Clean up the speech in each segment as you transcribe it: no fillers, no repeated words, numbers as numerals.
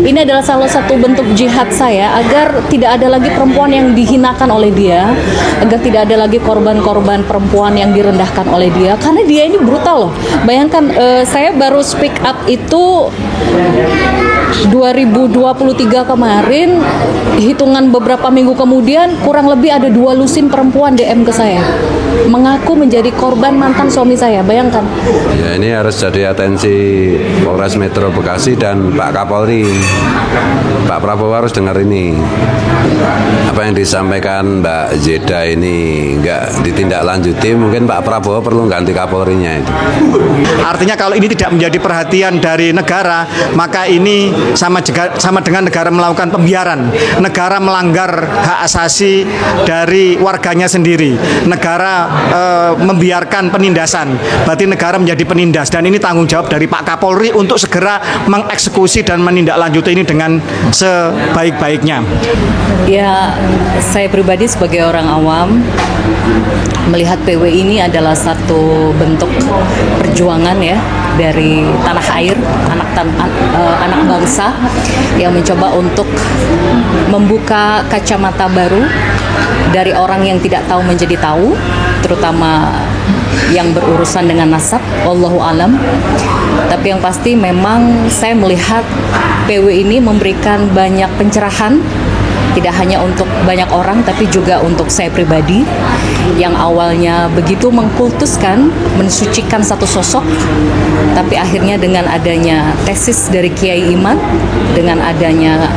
Ini adalah salah satu bentuk jihad saya agar tidak ada lagi perempuan yang dihinakan oleh dia, agar tidak ada lagi korban-korban perempuan yang direndahkan oleh dia, karena dia ini brutal loh. Bayangkan, saya baru speak up itu 2023 kemarin, hitungan beberapa minggu kemudian kurang lebih ada 2 lusin perempuan DM ke saya mengaku menjadi korban mantan suami saya. Bayangkan. Ya, ini harus jadi atensi Polres Metro Bekasi dan Pak Kapolri. Pak Prabowo harus dengar ini. Apa yang disampaikan Mbak Zeda ini nggak ditindaklanjuti, mungkin Pak Prabowo perlu ganti Kapolrinya itu. Artinya kalau ini tidak menjadi perhatian dari negara, maka ini sama dengan negara melakukan pembiaran. Negara melanggar hak asasi dari warganya sendiri. Negara membiarkan penindasan. Berarti negara menjadi penindas, dan ini tanggung jawab dari Pak Kapolri untuk segera mengeksekusi dan menindaklanjuti ini dengan sebaik-baiknya. Ya, saya pribadi sebagai orang awam melihat PW ini adalah satu bentuk perjuangan ya dari tanah air, anak bangsa yang mencoba untuk membuka kacamata baru dari orang yang tidak tahu menjadi tahu, terutama yang berurusan dengan nasab, wallahu alam. Tapi yang pasti memang saya melihat PW ini memberikan banyak pencerahan, tidak hanya untuk banyak orang tapi juga untuk saya pribadi yang awalnya begitu mengkultuskan, mensucikan satu sosok, tapi akhirnya dengan adanya tesis dari Kiai Imad, dengan adanya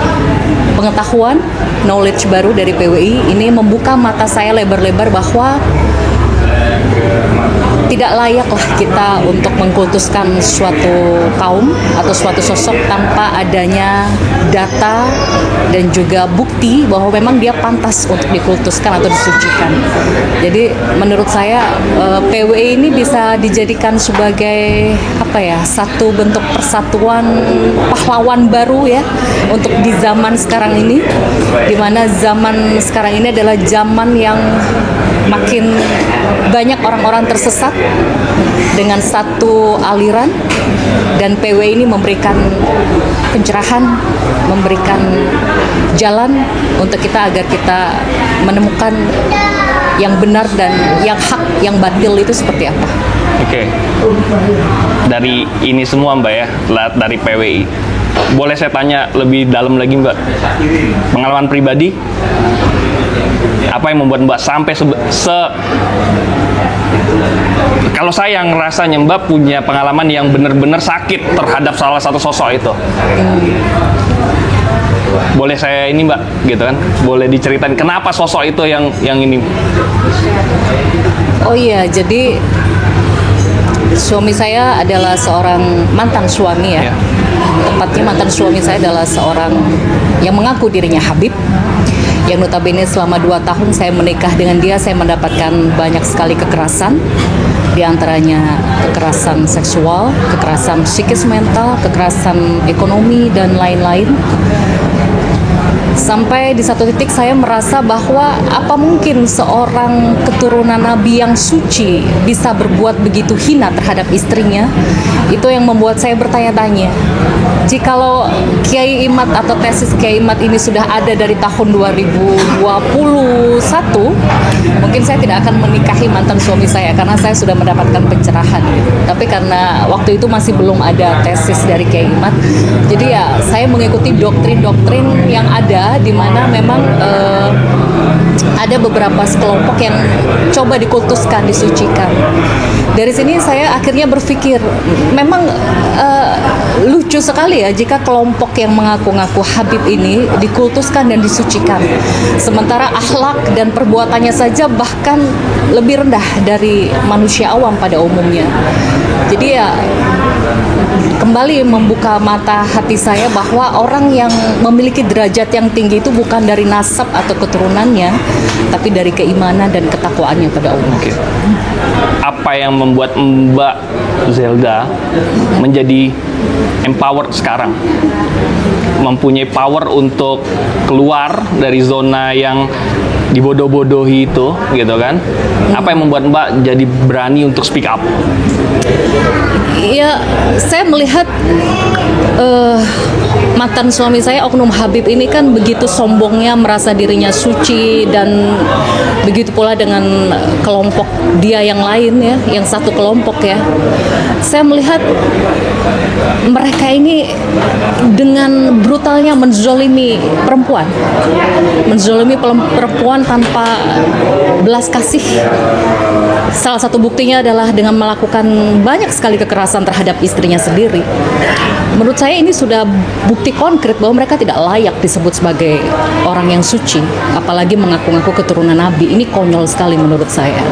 pengetahuan, knowledge baru dari PWI, ini membuka mata saya lebar-lebar bahwa tidak layaklah kita untuk mengkultuskan suatu kaum atau suatu sosok tanpa adanya data dan juga bukti bahwa memang dia pantas untuk dikultuskan atau disucikan. Jadi menurut saya PWI ini bisa dijadikan sebagai satu bentuk persatuan pahlawan baru ya untuk di zaman sekarang ini, di mana zaman sekarang ini adalah zaman yang makin banyak orang-orang tersesat dengan satu aliran, dan PW ini memberikan pencerahan, memberikan jalan untuk kita agar kita menemukan yang benar dan yang hak, yang batil itu seperti apa. Oke. Dari ini semua Mbak ya, dari PWI, boleh saya tanya lebih dalam lagi Mbak, pengalaman pribadi apa yang membuat Mbak sampai kalau saya ngerasanya Mbak punya pengalaman yang benar-benar sakit terhadap salah satu sosok itu. Boleh saya ini Mbak, gitu kan? Boleh diceritain kenapa sosok itu yang ini? Oh iya, jadi suami saya adalah seorang mantan suami ya. Tepatnya mantan suami saya adalah seorang yang mengaku dirinya Habib, yang notabene selama 2 tahun saya menikah dengan dia, saya mendapatkan banyak sekali kekerasan, diantaranya kekerasan seksual, kekerasan psikis mental, kekerasan ekonomi, dan lain-lain. Sampai di satu titik saya merasa bahwa apa mungkin seorang keturunan Nabi yang suci bisa berbuat begitu hina terhadap istrinya. Itu yang membuat saya bertanya-tanya, jikalau Kiai Imad atau tesis Kiai Imad ini sudah ada dari tahun 2021, mungkin saya tidak akan menikahi mantan suami saya karena saya sudah mendapatkan pencerahan gitu. Tapi karena waktu itu masih belum ada tesis dari Kiai Imad, jadi ya saya mengikuti doktrin-doktrin yang ada, di mana memang ada beberapa sekelompok yang coba dikultuskan, disucikan. Dari sini saya akhirnya berpikir, memang lucu sekali ya jika kelompok yang mengaku-ngaku Habib ini dikultuskan dan disucikan, sementara akhlak dan perbuatannya saja bahkan lebih rendah dari manusia awam pada umumnya. Jadi ya kembali membuka mata hati saya bahwa orang yang memiliki derajat yang tinggi itu bukan dari nasab atau keturunannya, tapi dari keimanan dan ketakwaannya pada Allah. Oke. Apa yang membuat Mbak Zelda menjadi empowered sekarang? Mempunyai power untuk keluar dari zona yang dibodoh-bodohi itu, gitu kan? Apa yang membuat Mbak jadi berani untuk speak up? Ya, saya melihat mantan suami saya Oknum Habib ini kan begitu sombongnya merasa dirinya suci, dan begitu pula dengan kelompok dia yang lain ya, yang satu kelompok ya. Saya melihat mereka ini dengan brutalnya menzolimi perempuan tanpa belas kasih. Salah satu buktinya adalah dengan melakukan banyak sekali kekerasan terhadap istrinya sendiri. Menurut saya ini sudah bukti konkret bahwa mereka tidak layak disebut sebagai orang yang suci, apalagi mengaku-ngaku keturunan Nabi. Ini konyol sekali menurut saya.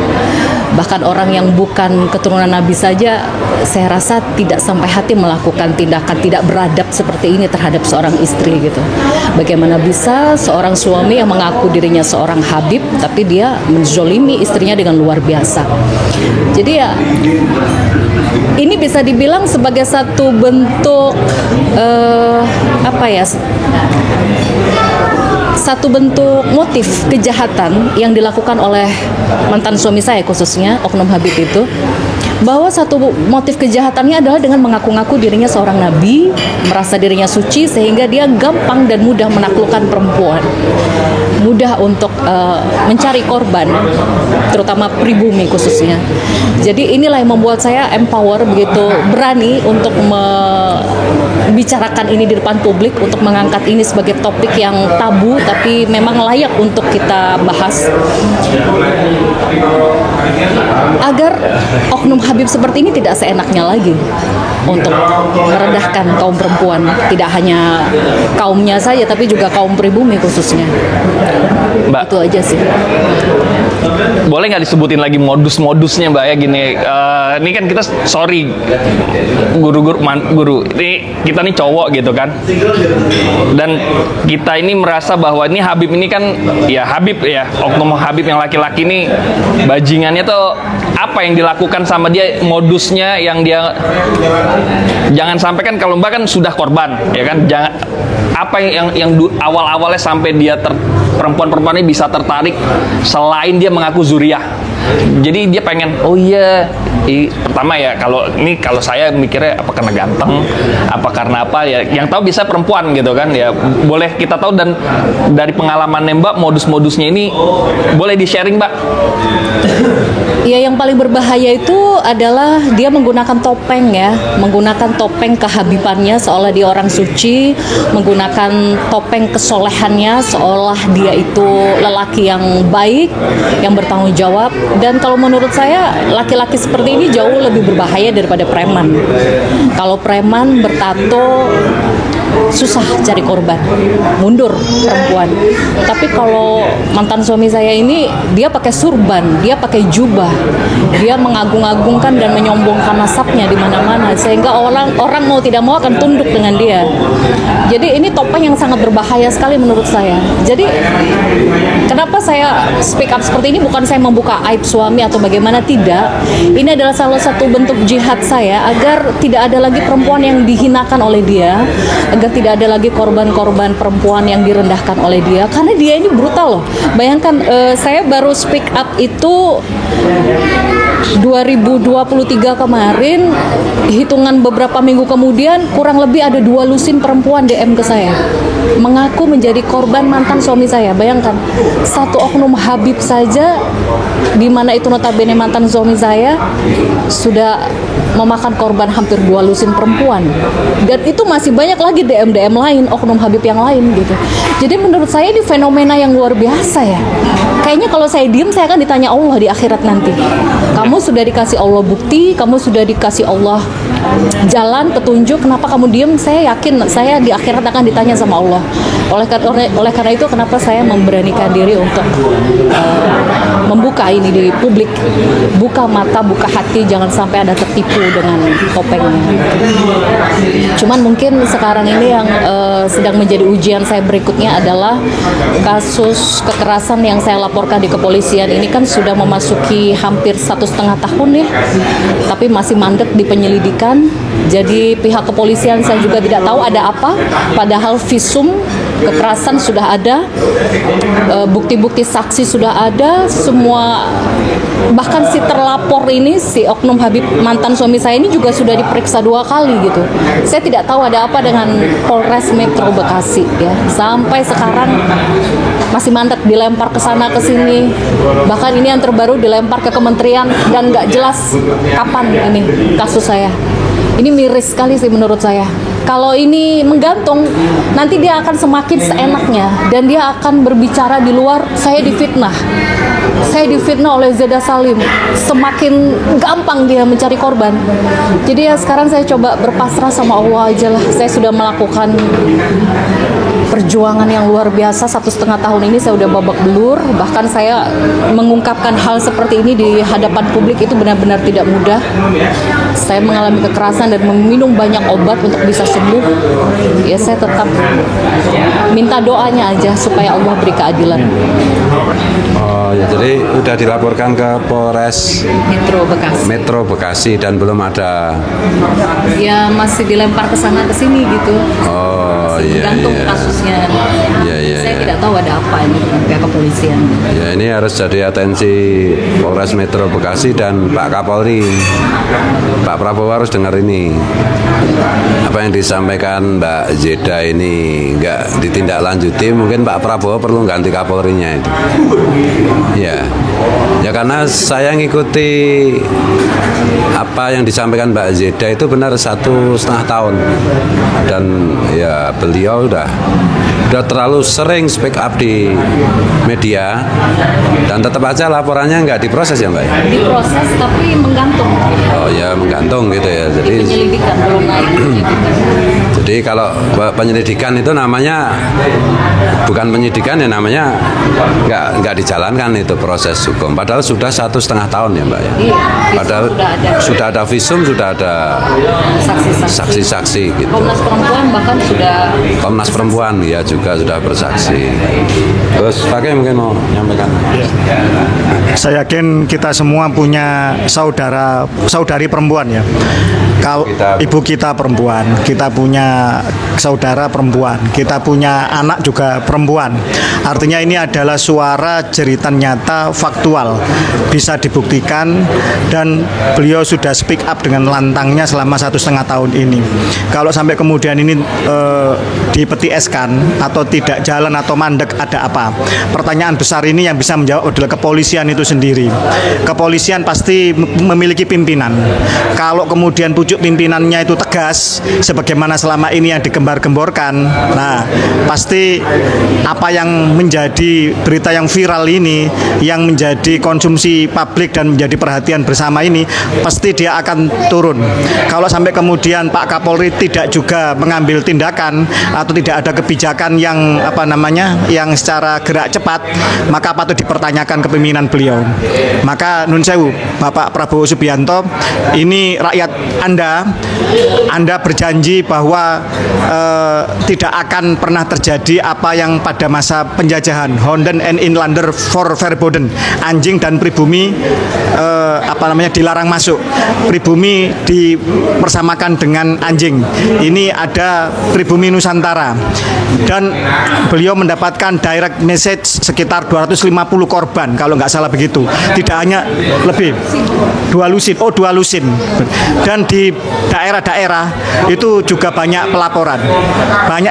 Bahkan orang yang bukan keturunan Nabi saja, saya rasa tidak sampai hati melakukan tindakan tidak beradab seperti ini terhadap seorang istri gitu. Bagaimana bisa seorang suami yang mengaku dirinya seorang Habib, tapi dia menzolimi istrinya dengan luar biasa. Jadi ya, ini bisa dibilang sebagai satu bentuk satu bentuk motif kejahatan yang dilakukan oleh mantan suami saya, khususnya Oknum Habib itu, bahwa satu motif kejahatannya adalah dengan mengaku-ngaku dirinya seorang nabi, merasa dirinya suci, sehingga dia gampang dan mudah menaklukkan perempuan, mudah untuk mencari korban, terutama pribumi khususnya. Jadi inilah yang membuat saya empower, begitu berani untuk membicarakan ini di depan publik, untuk mengangkat ini sebagai topik yang tabu tapi memang layak untuk kita bahas, agar Oknum Habib seperti ini tidak seenaknya lagi untuk merendahkan kaum perempuan, tidak hanya kaumnya saja tapi juga kaum pribumi khususnya. Mbak, itu aja sih. Boleh nggak disebutin lagi modus-modusnya, Mbak, ya gini? Ini kan kita guru, ini kita nih cowok gitu kan, dan kita ini merasa bahwa ini Habib ini kan ya Habib ya, Oknum Habib yang laki-laki ini bajingannya tuh apa yang dilakukan sama dia, modusnya yang dia, jangan sampai kan kalau Mbak kan sudah korban ya kan, jangan apa yang awal-awalnya sampai dia perempuan-perempuan ini bisa tertarik selain dia mengaku zuriyah. Jadi dia pengen, oh iya, pertama ya kalau saya mikirnya apa karena ganteng, apa karena apa ya, yang tahu bisa perempuan gitu kan ya, boleh kita tahu. Dan dari pengalamannya Mbak, modus-modusnya ini boleh di-sharing, Mbak? Ya, yang paling berbahaya itu adalah dia menggunakan topeng ya, menggunakan topeng kehabibannya seolah dia orang suci, menggunakan topeng kesolehannya seolah dia itu lelaki yang baik, yang bertanggung jawab. Dan kalau menurut saya laki-laki seperti ini jauh lebih berbahaya daripada preman. Kalau preman bertato susah cari korban, mundur perempuan. Tapi kalau mantan suami saya ini, dia pakai surban, dia pakai jubah, dia mengagung-agungkan dan menyombongkan nasabnya di mana-mana, sehingga orang mau tidak mau akan tunduk dengan dia. Jadi ini topeng yang sangat berbahaya sekali menurut saya. Jadi kenapa saya speak up seperti ini? Bukan saya membuka aib suami atau bagaimana, tidak. Ini adalah salah satu bentuk jihad saya agar tidak ada lagi perempuan yang dihinakan oleh dia, agar tidak ada lagi korban-korban perempuan yang direndahkan oleh dia, karena dia ini brutal loh. Bayangkan, saya baru speak up itu 2023 kemarin, hitungan beberapa minggu kemudian kurang lebih ada 2 lusin perempuan DM ke saya mengaku menjadi korban mantan suami saya. Bayangkan, satu Oknum Habib saja, di mana itu notabene mantan suami saya, sudah memakan korban hampir 2 lusin perempuan, dan itu masih banyak lagi DM lain, Oknum Habib yang lain gitu. Jadi menurut saya ini fenomena yang luar biasa ya. Kayaknya kalau saya diem, saya akan ditanya Allah di akhirat nanti. Kamu sudah dikasih Allah bukti, kamu sudah dikasih Allah jalan, petunjuk, kenapa kamu diem? Saya yakin saya di akhirat akan ditanya sama Allah. Oleh karena itu, kenapa saya memberanikan diri untuk membuka ini di publik, buka mata, buka hati, jangan sampai ada tertipu dengan topengnya. Cuman mungkin sekarang ini yang sedang menjadi ujian saya berikutnya adalah kasus kekerasan yang saya laporkan di kepolisian ini kan sudah memasuki hampir 1,5 tahun ya, tapi masih mandek di penyelidikan. Jadi pihak kepolisian saya juga tidak tahu ada apa, padahal visum kekerasan sudah ada, bukti-bukti saksi sudah ada, semua Bahkan si terlapor ini, si Oknum Habib mantan suami saya ini juga sudah diperiksa 2 kali gitu. Saya tidak tahu ada apa dengan Polres Metro Bekasi ya. Sampai sekarang masih mandat dilempar ke sana ke sini. Bahkan ini yang terbaru dilempar ke kementerian dan nggak jelas kapan ini kasus saya. Ini miris sekali sih menurut saya. Kalau ini menggantung, nanti dia akan semakin seenaknya dan dia akan berbicara di luar, saya difitnah. Saya difitnah oleh Zeda Salim. Semakin gampang dia mencari korban. Jadi ya sekarang saya coba berpasrah sama Allah aja lah. Saya sudah melakukan perjuangan yang luar biasa 1,5 tahun ini, saya udah babak belur. Bahkan saya mengungkapkan hal seperti ini di hadapan publik itu benar-benar tidak mudah. Saya mengalami kekerasan dan meminum banyak obat untuk bisa sembuh. Ya saya tetap minta doanya aja supaya Allah beri keadilan. Oh ya, jadi udah dilaporkan ke Polres Metro Bekasi dan belum ada. Ya masih dilempar ke sana ke sini gitu. Oh iya. Gantung kasusnya. Iya. Saya tidak tahu ada apa ini dengan pihak kepolisian. Ya, ini harus jadi atensi Polres Metro Bekasi dan Pak Kapolri. Pak Prabowo harus dengar ini. Apa yang disampaikan Mbak Zeda ini nggak ditindaklanjuti, mungkin Pak Prabowo perlu ganti Kapolrinya itu. Ya karena saya ngikuti apa yang disampaikan Mbak Zeda itu benar 1,5 tahun, dan ya beliau udah terlalu sering speak up di media dan tetap aja laporannya nggak diproses ya Mbak? Diproses tapi menggantung. Oh ya, menggantung gitu ya. Jadi penyelidikan belum naik. Jadi kalau penyelidikan itu namanya bukan penyidikan ya, namanya nggak dijalankan itu proses hukum. Padahal sudah 1,5 tahun ya Mbak ya. Iya, padahal sudah ada visum, sudah ada saksi-saksi gitu. Komnas Perempuan bahkan sudah. Komnas Perempuan ya juga sudah bersaksi. Terus pakai mungkin mau menyampaikan. Saya yakin kita semua punya saudari perempuan ya. Kalau ibu kita perempuan, kita punya saudara perempuan, kita punya anak juga perempuan. Artinya ini adalah suara jeritan nyata, faktual, bisa dibuktikan, dan beliau sudah speak up dengan lantangnya selama 1,5 tahun ini. Kalau sampai kemudian ini dipeti eskan atau tidak jalan atau mandek, ada apa? Pertanyaan besar ini yang bisa menjawab adalah kepolisian itu sendiri. Kepolisian pasti memiliki pimpinan. Kalau kemudian pucuk pimpinannya itu tegas, sebagaimana selama ini yang digembar-gemborkan, nah pasti apa yang menjadi berita yang viral ini, yang menjadi konsumsi publik dan menjadi perhatian bersama ini, pasti dia akan turun. Kalau sampai kemudian Pak Kapolri tidak juga mengambil tindakan atau tidak ada kebijakan yang yang secara gerak cepat, maka patut dipertanyakan kepemimpinan beliau. Maka nun sewu, Bapak Prabowo Subianto, ini rakyat Anda berjanji bahwa tidak akan pernah terjadi apa yang pada masa penjajahan, Honden and Inlander for Verboden, anjing dan pribumi dilarang masuk, pribumi dipersamakan dengan anjing. Ini ada pribumi Nusantara, dan beliau mendapatkan direct message sekitar 250 korban kalau nggak salah begitu, tidak hanya lebih 2 lusin, dan di daerah-daerah itu juga banyak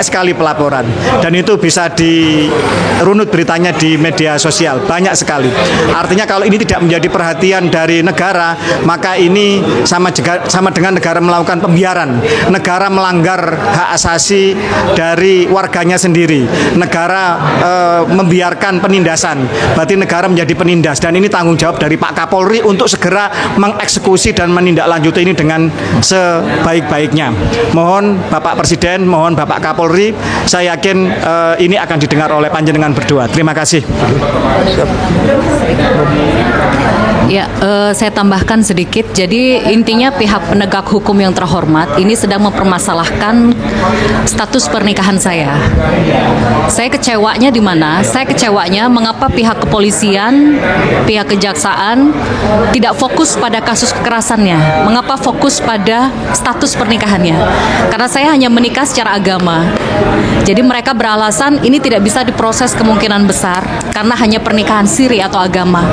sekali pelaporan, dan itu bisa dirunut beritanya di media sosial, banyak sekali. Artinya kalau ini tidak menjadi perhatian dari negara, maka ini sama dengan negara melakukan pembiaran, negara melanggar hak asasi dari warganya sendiri, negara membiarkan penindasan, berarti negara menjadi penindas, dan ini tanggung jawab dari Pak Kapolri untuk segera mengeksekusi dan menindaklanjuti ini dengan sebaik-baiknya. Mohon Bapak Presiden, mohon Bapak Kapolri, saya yakin ini akan didengar oleh panjenengan berdua. Terima kasih. Ya, saya tambahkan sedikit. Jadi intinya pihak penegak hukum yang terhormat ini sedang mempermasalahkan status pernikahan saya. Saya kecewanya di mana? Saya kecewanya mengapa pihak kepolisian, pihak kejaksaan tidak fokus pada kasus kekerasannya. Mengapa fokus pada pada status pernikahannya. Karena saya hanya menikah secara agama. Jadi mereka beralasan ini tidak bisa diproses kemungkinan besar karena hanya pernikahan siri atau agama.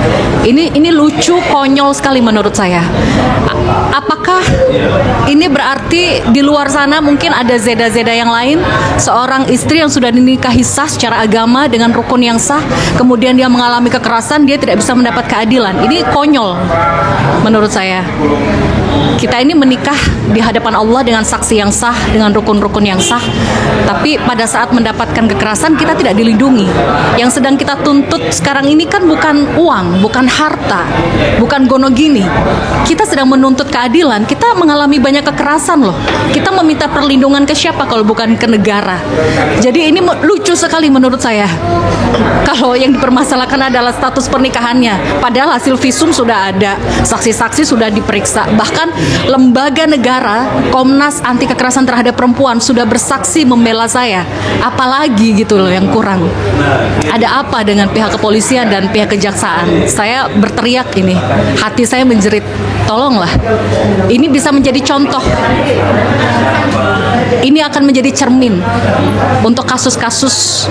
Ini lucu, konyol sekali menurut saya. Apakah ini berarti di luar sana mungkin ada zeda-zeda yang lain? Seorang istri yang sudah dinikahi sah secara agama dengan rukun yang sah, kemudian dia mengalami kekerasan, dia tidak bisa mendapat keadilan. Ini konyol menurut saya. Kita ini menikah di hadapan Allah dengan saksi yang sah, dengan rukun-rukun yang sah, tapi pada saat mendapatkan kekerasan kita tidak dilindungi. Yang sedang kita tuntut sekarang ini kan bukan uang, bukan harta, bukan gonogini. Kita sedang menuntut keadilan. Kita mengalami banyak kekerasan loh. Kita meminta perlindungan ke siapa kalau bukan ke negara? Jadi ini lucu sekali menurut saya. Kalau yang dipermasalahkan adalah status pernikahannya, padahal hasil visum sudah ada, saksi-saksi sudah diperiksa, bahkan lembaga negara Komnas Anti Kekerasan Terhadap Perempuan sudah bersaksi membela saya. Apalagi gitu loh yang kurang. Ada apa dengan pihak kepolisian dan pihak kejaksaan? Saya berteriak ini, hati saya menjerit, tolonglah. Ini bisa menjadi contoh. Ini akan menjadi cermin untuk kasus-kasus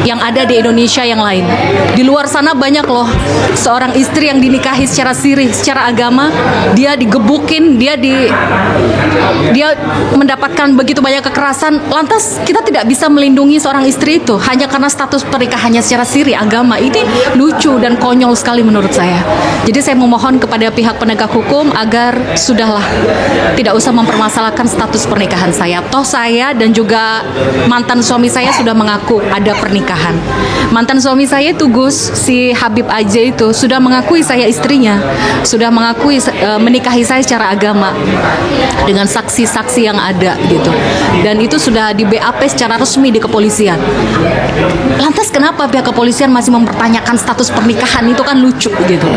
yang ada di Indonesia yang lain. Di luar sana banyak loh seorang istri yang dinikahi secara siri, secara agama, dia digebukin, dia mendapatkan begitu banyak kekerasan. Lantas kita tidak bisa melindungi seorang istri itu hanya karena status pernikahannya secara siri agama. Ini lucu dan konyol sekali menurut saya. Jadi saya memohon kepada pihak penegak hukum agar sudahlah, tidak usah mempermasalahkan status pernikahan saya. Toh saya dan juga mantan suami saya sudah mengaku ada pernikahan. Mantan suami saya itu Gus, si Habib Aja itu sudah mengakui saya istrinya, sudah mengakui menikahi saya secara agama dengan saksi-saksi yang ada gitu. Dan itu sudah di BAP secara resmi di kepolisian. Lantas kenapa pihak kepolisian masih mempertanyakan status pernikahan? Itu kan lucu gitu.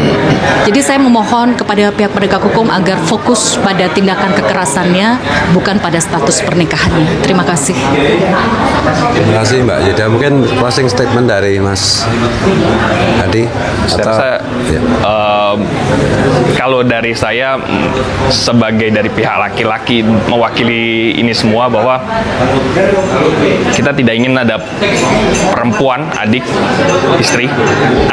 Jadi saya memohon kepada pihak penegak hukum agar fokus pada tindakan kekerasannya, bukan pada status pernikahannya. Terima kasih. Terima kasih Mbak Jeda. Mungkin closing statement dari Mas Hadi atau ya. Kalau dari saya sebagai dari pihak laki-laki mewakili ini semua, bahwa kita tidak ingin ada perempuan, adik, istri,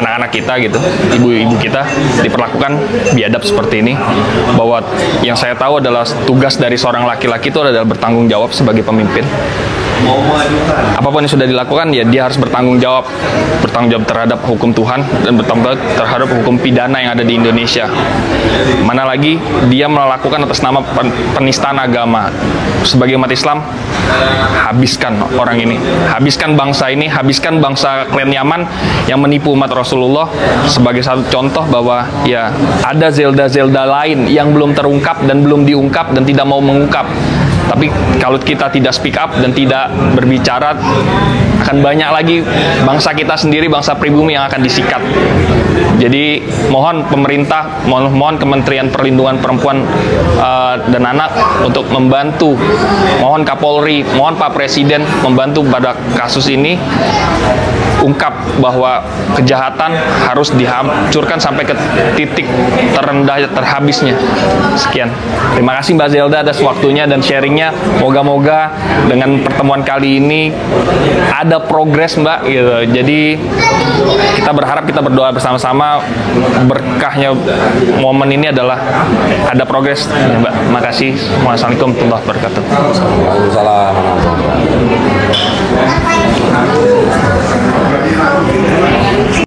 anak-anak kita gitu, ibu-ibu kita diperlakukan biadab seperti ini. Bahwa yang saya tahu adalah tugas dari seorang laki-laki itu adalah bertanggung jawab sebagai pemimpin. Apapun yang sudah dilakukan, ya dia harus bertanggung jawab terhadap hukum Tuhan dan bertanggung jawab terhadap hukum pidana yang ada di Indonesia. Mana lagi dia melakukan atas nama penistaan agama. Sebagai umat Islam, habiskan orang ini, habiskan bangsa ini, habiskan bangsa klan Yaman yang menipu umat Rasulullah. Sebagai satu contoh bahwa ya ada zelda-zelda lain yang belum terungkap dan belum diungkap dan tidak mau mengungkap. Tapi kalau kita tidak speak up dan tidak berbicara, akan banyak lagi bangsa kita sendiri, bangsa pribumi yang akan disikat. Jadi mohon pemerintah, mohon Kementerian Perlindungan Perempuan dan Anak untuk membantu. Mohon Kapolri, mohon Pak Presiden membantu pada kasus ini. Ungkap bahwa kejahatan harus dihancurkan sampai ke titik terendah, terhabisnya. Sekian. Terima kasih Mbak Zelda atas waktunya dan sharingnya. Moga-moga dengan pertemuan kali ini ada progres Mbak gitu. Jadi kita berharap, kita berdoa bersama-sama berkahnya momen ini adalah ada progres Mbak. Terima kasih. Wassalamualaikum warahmatullahi wabarakatuh. Waalaikumsalam warahmatullahi wabarakatuh.